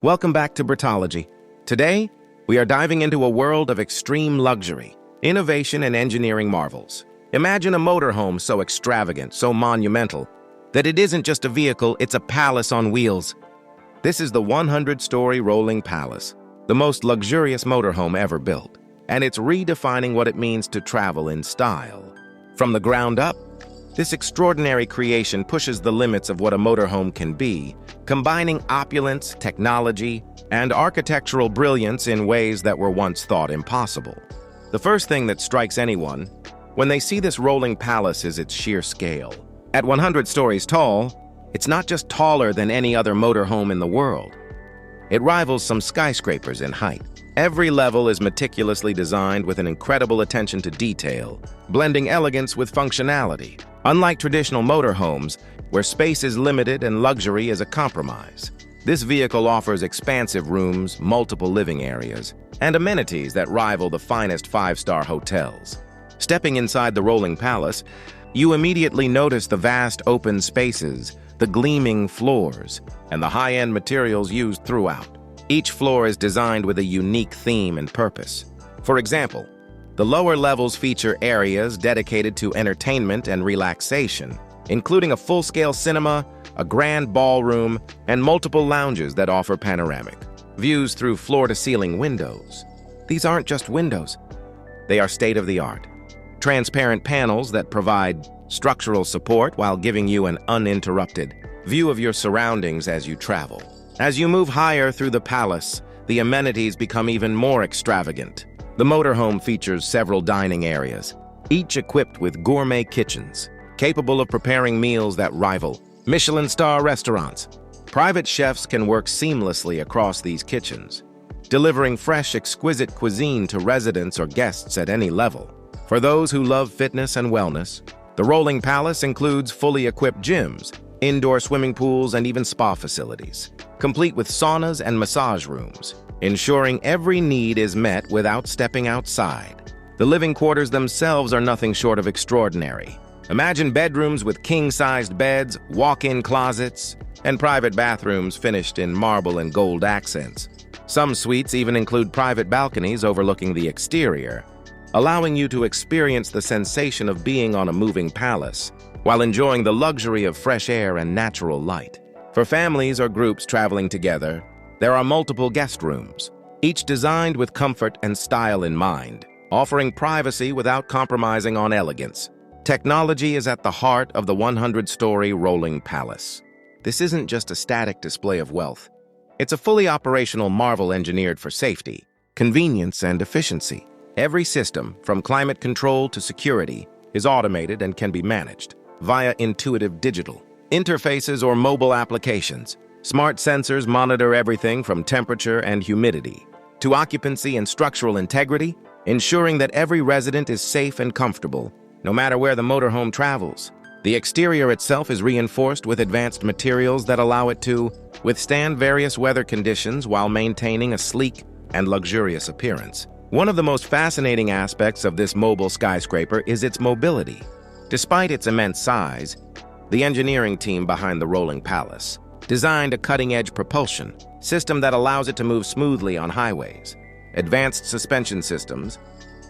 Welcome back to Britology. Today, we are diving into a world of extreme luxury, innovation, and engineering marvels. Imagine a motorhome so extravagant, so monumental, that it isn't just a vehicle, it's a palace on wheels. This is the 100-story rolling palace, the most luxurious motorhome ever built, and it's redefining what it means to travel in style. From the ground up, this extraordinary creation pushes the limits of what a motorhome can be, combining opulence, technology, and architectural brilliance in ways that were once thought impossible. The first thing that strikes anyone when they see this rolling palace is its sheer scale. At 100 stories tall, it's not just taller than any other motorhome in the world. It rivals some skyscrapers in height. Every level is meticulously designed with an incredible attention to detail, blending elegance with functionality. Unlike traditional motorhomes, where space is limited and luxury is a compromise, this vehicle offers expansive rooms, multiple living areas, and amenities that rival the finest five-star hotels. Stepping inside the rolling palace, you immediately notice the vast open spaces, the gleaming floors, and the high-end materials used throughout. Each floor is designed with a unique theme and purpose. For example, the lower levels feature areas dedicated to entertainment and relaxation, including a full-scale cinema, a grand ballroom, and multiple lounges that offer panoramic views through floor-to-ceiling windows. These aren't just windows. They are state-of-the-art. Transparent panels that provide structural support while giving you an uninterrupted view of your surroundings as you travel. As you move higher through the palace, the amenities become even more extravagant. The motorhome features several dining areas, each equipped with gourmet kitchens, capable of preparing meals that rival Michelin-star restaurants. Private chefs can work seamlessly across these kitchens, delivering fresh, exquisite cuisine to residents or guests at any level. For those who love fitness and wellness, the rolling palace includes fully equipped gyms, indoor swimming pools, and even spa facilities, complete with saunas and massage rooms, ensuring every need is met without stepping outside. The living quarters themselves are nothing short of extraordinary. Imagine bedrooms with king-sized beds, walk-in closets, and private bathrooms finished in marble and gold accents. Some suites even include private balconies overlooking the exterior, allowing you to experience the sensation of being on a moving palace, while enjoying the luxury of fresh air and natural light. For families or groups traveling together, there are multiple guest rooms, each designed with comfort and style in mind, offering privacy without compromising on elegance. Technology is at the heart of the 100-story rolling palace. This isn't just a static display of wealth. It's a fully operational marvel engineered for safety, convenience, and efficiency. Every system, from climate control to security, is automated and can be managed via intuitive digital interfaces or mobile applications. Smart sensors monitor everything from temperature and humidity to occupancy and structural integrity, ensuring that every resident is safe and comfortable, no matter where the motorhome travels. The exterior itself is reinforced with advanced materials that allow it to withstand various weather conditions while maintaining a sleek and luxurious appearance. One of the most fascinating aspects of this mobile skyscraper is its mobility. Despite its immense size, the engineering team behind the rolling palace designed a cutting-edge propulsion system that allows it to move smoothly on highways. Advanced suspension systems,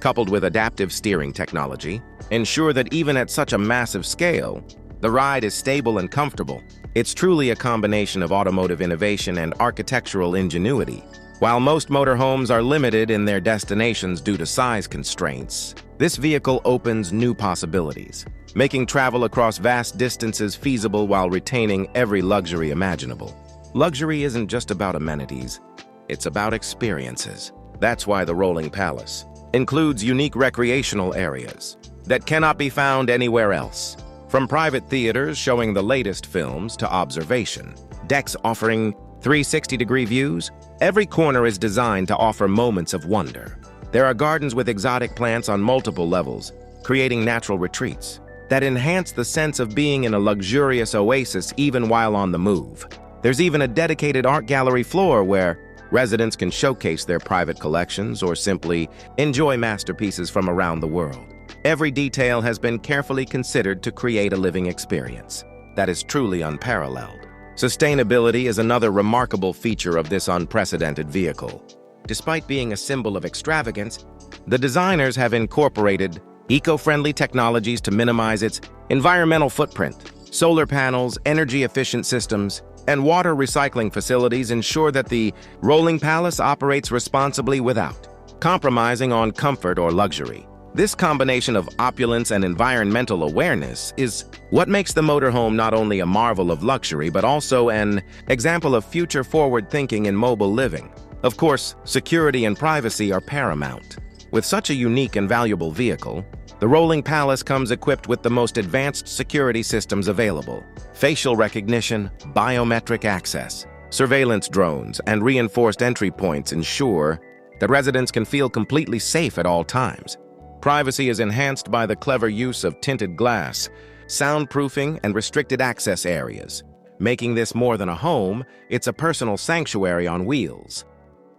coupled with adaptive steering technology, ensure that even at such a massive scale, the ride is stable and comfortable. It's truly a combination of automotive innovation and architectural ingenuity. While most motorhomes are limited in their destinations due to size constraints, this vehicle opens new possibilities, making travel across vast distances feasible while retaining every luxury imaginable. Luxury isn't just about amenities, it's about experiences. That's why the rolling palace includes unique recreational areas that cannot be found anywhere else. From private theaters showing the latest films to observation decks offering 360-degree views, every corner is designed to offer moments of wonder. There are gardens with exotic plants on multiple levels, creating natural retreats that enhance the sense of being in a luxurious oasis even while on the move. There's even a dedicated art gallery floor where residents can showcase their private collections or simply enjoy masterpieces from around the world. Every detail has been carefully considered to create a living experience that is truly unparalleled. Sustainability is another remarkable feature of this unprecedented vehicle. Despite being a symbol of extravagance, the designers have incorporated eco-friendly technologies to minimize its environmental footprint. Solar panels, energy-efficient systems, and water recycling facilities ensure that the rolling palace operates responsibly without compromising on comfort or luxury. This combination of opulence and environmental awareness is what makes the motorhome not only a marvel of luxury but also an example of future-forward thinking in mobile living. Of course, security and privacy are paramount. With such a unique and valuable vehicle, the Rolling Palace comes equipped with the most advanced security systems available: facial recognition, biometric access, surveillance drones, and reinforced entry points ensure that residents can feel completely safe at all times. Privacy is enhanced by the clever use of tinted glass, soundproofing, and restricted access areas. Making this more than a home, it's a personal sanctuary on wheels.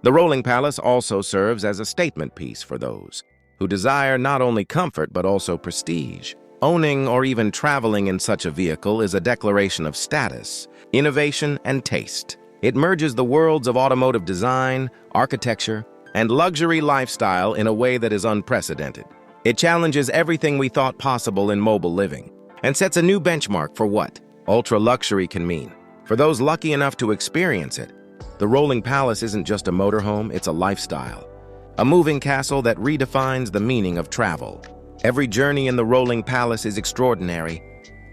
The Rolling Palace also serves as a statement piece for those who desire not only comfort but also prestige. Owning or even traveling in such a vehicle is a declaration of status, innovation, and taste. It merges the worlds of automotive design, architecture, and luxury lifestyle in a way that is unprecedented. It challenges everything we thought possible in mobile living and sets a new benchmark for what ultra-luxury can mean. For those lucky enough to experience it, the Rolling Palace isn't just a motorhome, it's a lifestyle. A moving castle that redefines the meaning of travel. Every journey in the Rolling Palace is extraordinary,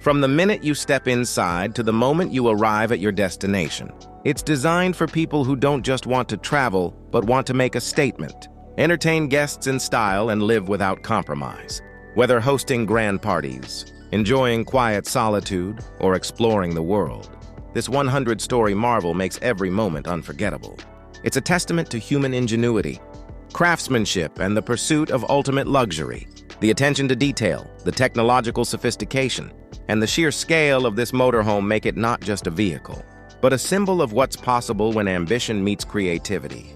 from the minute you step inside to the moment you arrive at your destination. It's designed for people who don't just want to travel, but want to make a statement, entertain guests in style, and live without compromise. Whether hosting grand parties, enjoying quiet solitude, or exploring the world, this 100-story marvel makes every moment unforgettable. It's a testament to human ingenuity, craftsmanship, and the pursuit of ultimate luxury. The attention to detail, the technological sophistication, and the sheer scale of this motorhome make it not just a vehicle, but a symbol of what's possible when ambition meets creativity.